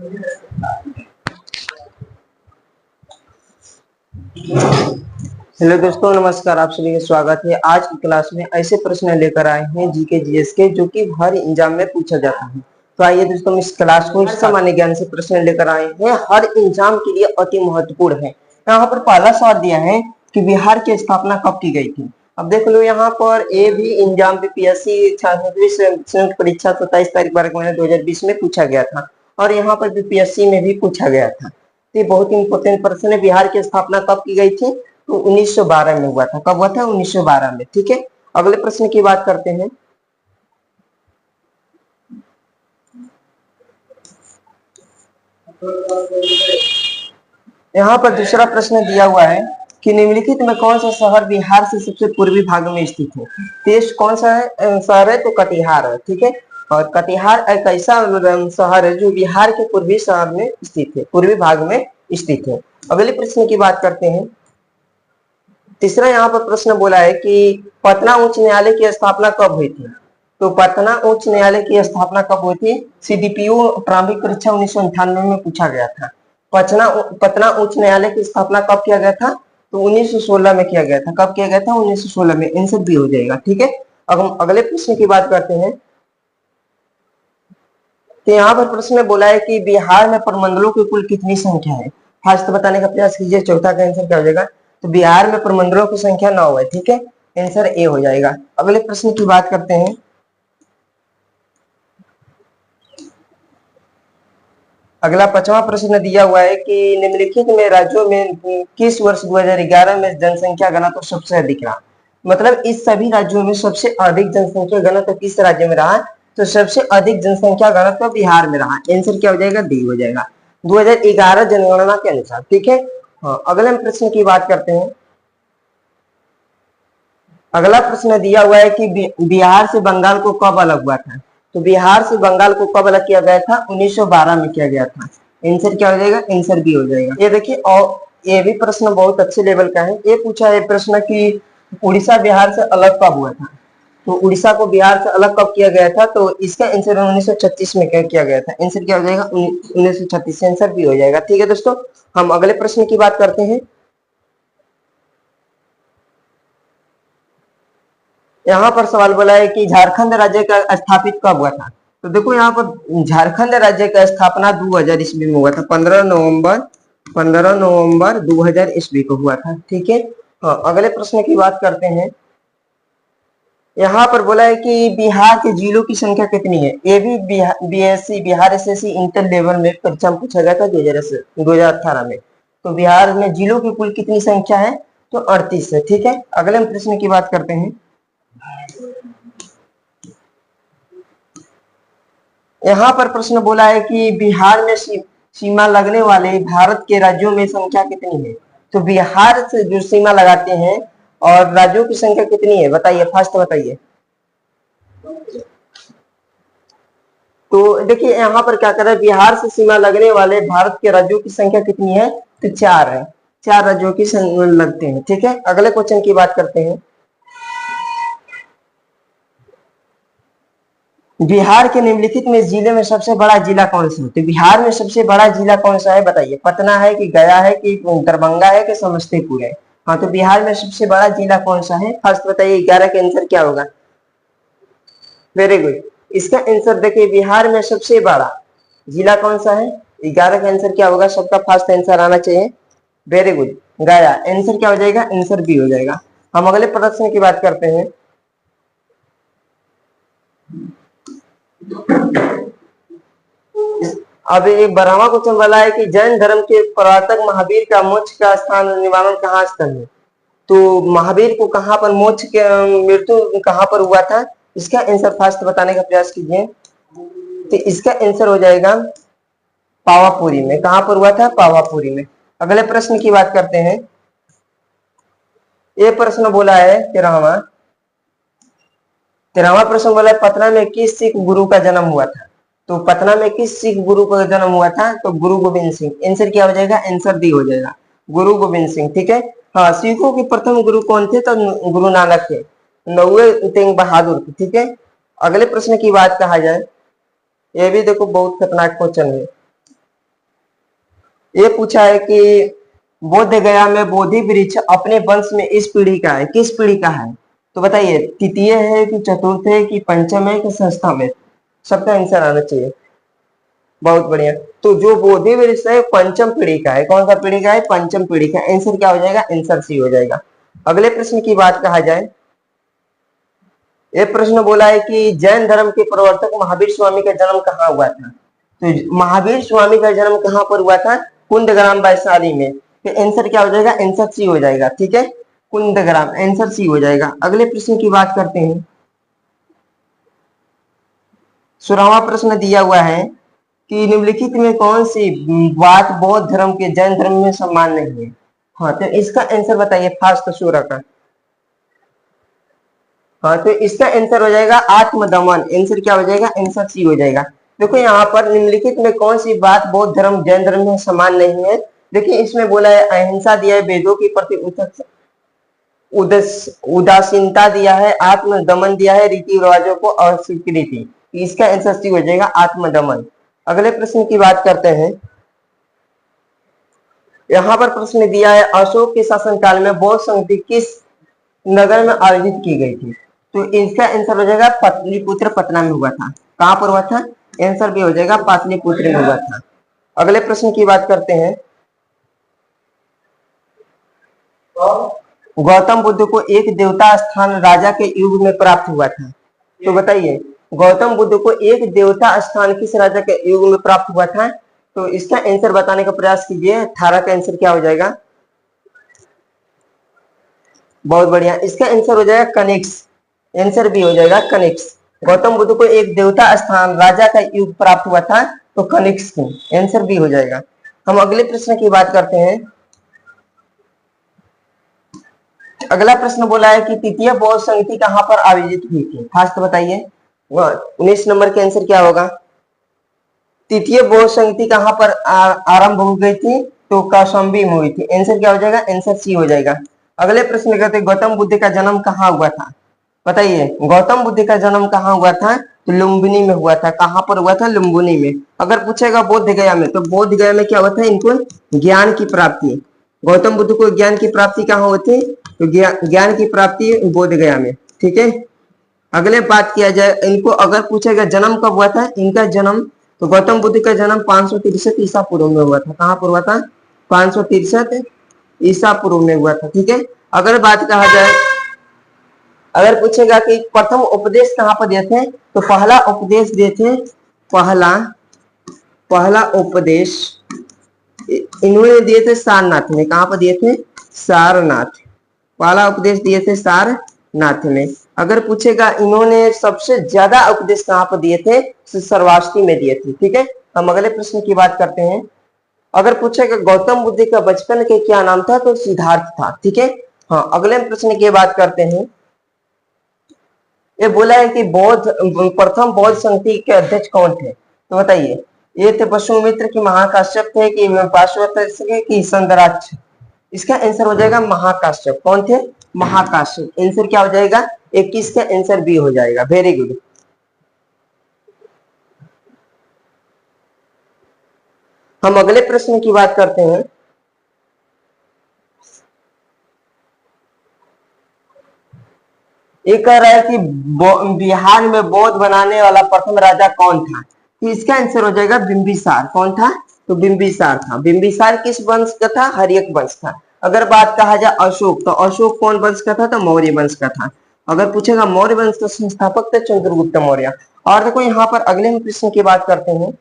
Hello दोस्तों, नमस्कार। आप सभी का स्वागत है। आज की क्लास में ऐसे प्रश्न लेकर आए हैं जीके जीएस के, जो कि हर एग्जाम में पूछा जाता है। तो आइए दोस्तों, इस क्लास को सामान्य ज्ञान से प्रश्न लेकर आए हैं, हर एग्जाम के लिए अति महत्वपूर्ण है। यहाँ पर पहला सवाल दिया है कि बिहार की स्थापना कब की गई थी। अब देख लो, यहाँ पर ये भी एग्जाम बीपीएससी संयुक्त परीक्षा 27 तारीख 12 महीने 2020 में पूछा गया था, और यहाँ पर बीपीएससी में भी पूछा गया था। तो ये बहुत इंपोर्टेंट प्रश्न है। बिहार की स्थापना कब की गई थी? तो 1912 में हुआ था। कब हुआ था? 1912 में। ठीक है, अगले प्रश्न की बात करते हैं। यहाँ पर दूसरा प्रश्न दिया हुआ है कि निम्नलिखित में कौन सा शहर बिहार से सबसे पूर्वी भाग में स्थित है। देश कौन सा है शहर है? तो कटिहार है। ठीक है, और कटिहार एक ऐसा शहर है जो बिहार के पूर्वी शहर में स्थित है, पूर्वी भाग में स्थित है। अगले प्रश्न की बात करते हैं। तीसरा यहाँ पर प्रश्न बोला है कि पटना उच्च न्यायालय की स्थापना कब हुई थी। तो पटना उच्च न्यायालय की स्थापना कब हुई थी? सीडीपीओ प्रारंभिक परीक्षा 1998 में पूछा गया था। पटना उच्च न्यायालय की स्थापना कब किया गया था? तो 1916 में किया गया था। कब किया गया था? 1916 में। आंसर भी हो जाएगा। ठीक है, अब हम अगले प्रश्न की बात करते हैं। तो यहाँ पर प्रश्न में बोला है कि बिहार में प्रमंडलों की कुल कितनी संख्या है। फर्स्ट बताने का प्रयास कीजिए। चौथा का आंसर क्या हो जाएगा? तो बिहार में प्रमंडलों की संख्या 9 है। ठीक है, आंसर ए हो जाएगा। अगले प्रश्न की बात करते हैं। अगला 5वां प्रश्न दिया हुआ है कि निम्नलिखित में राज्यों में किस वर्ष 2011 में जनसंख्या घनत्व सबसे अधिक रहा। मतलब इस सभी राज्यों में सबसे अधिक जनसंख्या घनत्व किस राज्य में रहा? तो सबसे अधिक जनसंख्या घनत्व बिहार में रहा। आंसर क्या हो जाएगा? डी हो जाएगा, 2011 जनगणना के अनुसार। ठीक है, हाँ, अगले प्रश्न की बात करते हैं। अगला प्रश्न दिया हुआ है कि बिहार से बंगाल को कब अलग हुआ था। तो बिहार से बंगाल को कब अलग किया गया था? 1912 में किया गया था। आंसर क्या हो जाएगा? आंसर बी हो जाएगा। ये देखिए, और ये भी प्रश्न बहुत अच्छे लेवल का है। ये पूछा है प्रश्न कि उड़ीसा बिहार से अलग कब हुआ था। तो उड़ीसा को बिहार से अलग कब किया गया था? तो इसका आंसर 1936 में किया गया था। आंसर क्या हो जाएगा? 1936। आंसर भी हो जाएगा। ठीक है दोस्तों, हम अगले प्रश्न की बात करते हैं। यहाँ पर सवाल बोला है कि झारखंड राज्य का स्थापित कब हुआ था। तो देखो, यहाँ पर झारखंड राज्य का स्थापना 2000 ईस्वी में हुआ था। 15 नवंबर 2000 ईस्वी को हुआ था। ठीक है, हाँ, अगले प्रश्न की बात करते हैं। यहाँ पर बोला है कि बिहार के जिलों की संख्या कितनी है। ये भी BSc Bihar SSC inter level में परीक्षा में पूछा गया था 2018 में। तो बिहार में जिलों की कुल कितनी संख्या है? तो 38 है। ठीक है, अगले प्रश्न की बात करते हैं। यहाँ पर प्रश्न बोला है कि बिहार में सीमा लगने वाले भारत के राज्यों में संख्या कितनी है। तो बिहार से जो सीमा लगाते हैं और राज्यों की संख्या कितनी है, बताइए, फर्स्ट बताइए। तो देखिए, यहाँ पर क्या कर रहा है, बिहार से सीमा लगने वाले भारत के राज्यों की संख्या कितनी है? तो 4 है। 4 राज्यों की लगते हैं। ठीक है, अगले क्वेश्चन की बात करते हैं। बिहार के निम्नलिखित में जिले में सबसे बड़ा जिला कौन सा है। तो बिहार में सबसे बड़ा जिला कौन सा है, बताइए। पटना है कि गया है कि दरभंगा है कि समस्तीपुर है। हाँ, तो बिहार में सबसे बड़ा जिला कौन सा है? फर्स्ट बताइए, 11 का आंसर क्या होगा? वेरी गुड, इसका आंसर देखिए, बिहार में सबसे बड़ा जिला कौन सा है? 11 का आंसर क्या होगा? सबका फर्स्ट आंसर आना चाहिए। वेरी गुड, गया। आंसर क्या हो जाएगा? आंसर बी हो जाएगा। हम अगले प्रश्न की बात करते हैं। अब एक 12वां क्वेश्चन वाला है कि जैन धर्म के प्रवर्तक महावीर का मोक्ष का स्थान निवारण कहाँ स्थल है। तो महावीर को कहाँ पर मोक्ष के मृत्यु कहाँ पर हुआ था? इसका आंसर फर्स्ट बताने का प्रयास कीजिए। तो इसका आंसर हो जाएगा पावापुरी में। कहाँ पर हुआ था? पावापुरी में। अगले प्रश्न की बात करते हैं। ये प्रश्न बोला है 13वां प्रश्न बोला है, पटना में किस सिख गुरु का जन्म हुआ था। तो पटना में किस सिख गुरु का जन्म हुआ था? तो गुरु गोविंद सिंह। आंसर क्या हो जाएगा? आंसर डी हो जाएगा, गुरु गोविंद सिंह। ठीक है, हाँ, सिखों के प्रथम गुरु कौन थे? तो गुरु नानक थे, 9वें तेग बहादुर थे। ठीक है, अगले प्रश्न की बात कहा जाए, ये भी देखो बहुत खतरनाक क्वेश्चन है। ये पूछा है कि बोध गया में बोधि वृक्ष अपने वंश में इस पीढ़ी का है, किस पीढ़ी का है? तो बताइए, तृतीय है कि चतुर्थ है कि पंचम है कि षष्ठम है? सबका आंसर आना चाहिए। बहुत बढ़िया। तो जो बोधि वृक्ष है पंचम पीढ़ी का है। कौन सा पीढ़ी का है? पंचम पीढ़ी का। आंसर क्या हो जाएगा? आंसर सी हो जाएगा। अगले प्रश्न की बात कहा जाए, ये प्रश्न बोला है कि जैन धर्म के प्रवर्तक महावीर स्वामी का जन्म कहाँ हुआ था? तो महावीर स्वामी का जन्म कहाँ पर हुआ था? कुंदग्राम वैशाली में। तो आंसर क्या हो जाएगा? आंसर सी हो जाएगा। ठीक है, कुंदग्राम, आंसर सी हो जाएगा। अगले प्रश्न की बात करते हैं। 16वां प्रश्न दिया हुआ है कि निम्नलिखित में कौन सी बात बौद्ध धर्म के जैन धर्म में सम्मान नहीं है? हाँ, तो इसका आंसर बताइए फास्ट सूरा का। हाँ, तो इसका आंसर हो जाएगा आत्मदमन। आंसर क्या हो जाएगा? आंसर सी हो जाएगा। देखो यहाँ पर निम्नलिखित में कौन सी बात बौद्ध धर्म जैन धर्म में समान नहीं है? देखिए इसमें बोला है अहिंसा दिया है, वेदों के प्रति उदासीनता दिया है, आत्मदमन दिया है, रीति रिवाजों को अस्वीकृति। इसका आंसर सी हो जाएगा आत्मदमन। अगले प्रश्न की बात करते हैं। यहाँ पर प्रश्न दिया है अशोक के शासनकाल में बौद्ध संगति किस नगर में आयोजित की गई थी? तो इसका आंसर हो जाएगा पाटलिपुत्र पटना में हुआ था। कहां पर हुआ था? आंसर भी हो जाएगा पाटलिपुत्र में हुआ था। अगले प्रश्न की बात करते हैं। गौतम बुद्ध को एक देवता स्थान राजा के युग में प्राप्त हुआ था। तो बताइए, गौतम बुद्ध को एक देवता स्थान किस राजा के युग में प्राप्त हुआ था? तो इसका आंसर बताने का प्रयास कीजिए। 18 का आंसर क्या हो जाएगा? बहुत बढ़िया, इसका आंसर हो जाएगा कनिष्क। आंसर भी हो जाएगा कनिष्क। गौतम बुद्ध को एक देवता स्थान राजा का युग प्राप्त हुआ था, तो कनिष्क। आंसर भी हो जाएगा। हम अगले प्रश्न की बात करते हैं। अगला प्रश्न बोला है कि तृतीय बौद्ध संगति कहां पर आयोजित हुई थी? फास्ट बताइए। 19 नंबर के आंसर क्या होगा? तृतीय बौद्ध संगति कहां पर आरंभ हो गई थी? तो कौशाम्बी में हुई थी। आंसर क्या हो जाएगा? आंसर सी हो जाएगा। अगले प्रश्न कहते हैं गौतम बुद्ध का जन्म कहाँ हुआ था? बताइए, गौतम बुद्ध का जन्म कहाँ हुआ था? तो लुम्बिनी में हुआ था। कहां पर हुआ था? लुम्बिनी में। अगर पूछेगा बोध गया में, तो बोध गया में क्या हुआ था? इनको ज्ञान की प्राप्ति, गौतम बुद्ध को ज्ञान की प्राप्ति कहाँ हुई थी? तो ज्ञान की प्राप्ति बोध गया में। ठीक है, अगले बात किया जाए, इनको अगर पूछेगा जन्म कब हुआ था इनका जन्म, तो गौतम बुद्ध का जन्म 563 ईसा पूर्व में हुआ था। कहां पर हुआ था? 563 ईसा पूर्व में हुआ था। ठीक है, अगर बात कहा जाए, अगर पूछेगा कि प्रथम उपदेश कहां पर दिए थे, तो पहला उपदेश दिए थे, पहला उपदेश इन्होंने दिए थे सारनाथ में। कहां पर दिए थे? सारनाथ। पहला उपदेश दिए थे सारनाथ में। अगर पूछेगा इन्होंने सबसे ज्यादा उपदेश कहां पर दिए थे, तो सर्वाष्टी में दिए थे। ठीक है, हम अगले प्रश्न की बात करते हैं। अगर पूछेगा गौतम बुद्ध का बचपन के क्या नाम था, तो सिद्धार्थ था। ठीक है, हाँ, अगले प्रश्न की बात करते हैं। ये बोला है कि प्रथम बौद्ध संगति के अध्यक्ष कौन थे? तो बताइए, ये थे वसुमित्र की महाकाश्यप थे कि पार्श्वत की संदराक्ष? इसका आंसर हो जाएगा महाकाश्यप। कौन थे? महाकाश्यप। आंसर क्या हो जाएगा? 21 का आंसर बी हो जाएगा। Very good. हम अगले प्रश्न की बात करते हैं। ये कह रहा है कि बिहार में बौद्ध बनाने वाला प्रथम राजा कौन था? तो इसका आंसर हो जाएगा बिंबिसार। कौन था? तो बिंबिसार था। बिंबिसार किस वंश का था? हर्यक वंश था। अगर बात कहा जाए अशोक, तो अशोक कौन वंश का था? तो मौर्य वंश का था। अगर पूछेगा मौर्य वंश का संस्थापक थे चंद्रगुप्त मौर्य। और देखो यहाँ पर अगले प्रश्न की बात करते हैं।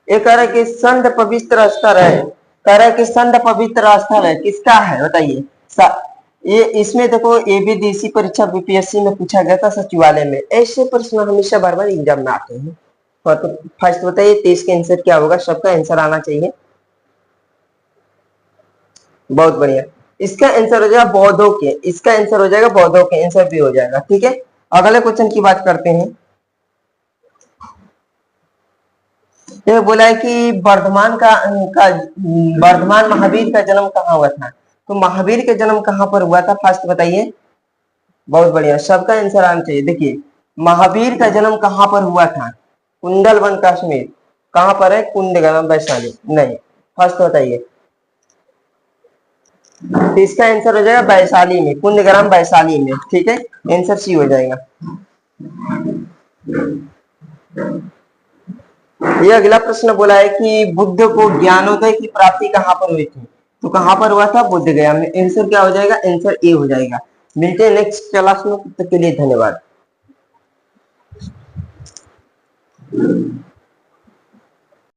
ये कह रहा है कि संत पवित्र स्थल है, कह रहा है कि संत पवित्र स्थल है किसका है? बताइए। ये इसमें देखो एबीडीसी परीक्षा बीपीएससी में पूछा गया था सचिवालय में। ऐसे प्रश्न हमेशा बार बार एग्जाम में आते हैं। तो फर्स्ट बताइए 23 का आंसर क्या होगा? सबका आंसर आना चाहिए। बहुत बढ़िया, इसका आंसर हो जाएगा बौद्धों के। इसका आंसर हो जाएगा बौद्धों के। आंसर भी हो जाएगा। ठीक है, अगले क्वेश्चन की बात करते हैं। ये बोला है कि वर्धमान महावीर का जन्म कहाँ हुआ था? तो महावीर का जन्म कहाँ पर हुआ था? फर्स्ट बताइए। बहुत बढ़िया, सबका आंसर आना चाहिए। देखिए, महावीर का जन्म कहाँ पर हुआ था? कुंडल वन कश्मीर। कहाँ पर है? कुंदग्राम वैशाली। नहीं, फर्स्ट बताइए। तो इसका आंसर हो जाएगा वैशाली में, कुंदग्राम वैशाली में। ठीक है, आंसर सी हो जाएगा। ये अगला प्रश्न बोला है कि बुद्ध को ज्ञानोदय की प्राप्ति कहाँ पर हुई थी? तो कहाँ पर हुआ था? बुद्ध गया में। आंसर क्या हो जाएगा? आंसर ए हो जाएगा। मिलते हैं नेक्स्ट क्लास में, तब तक के लिए धन्यवाद।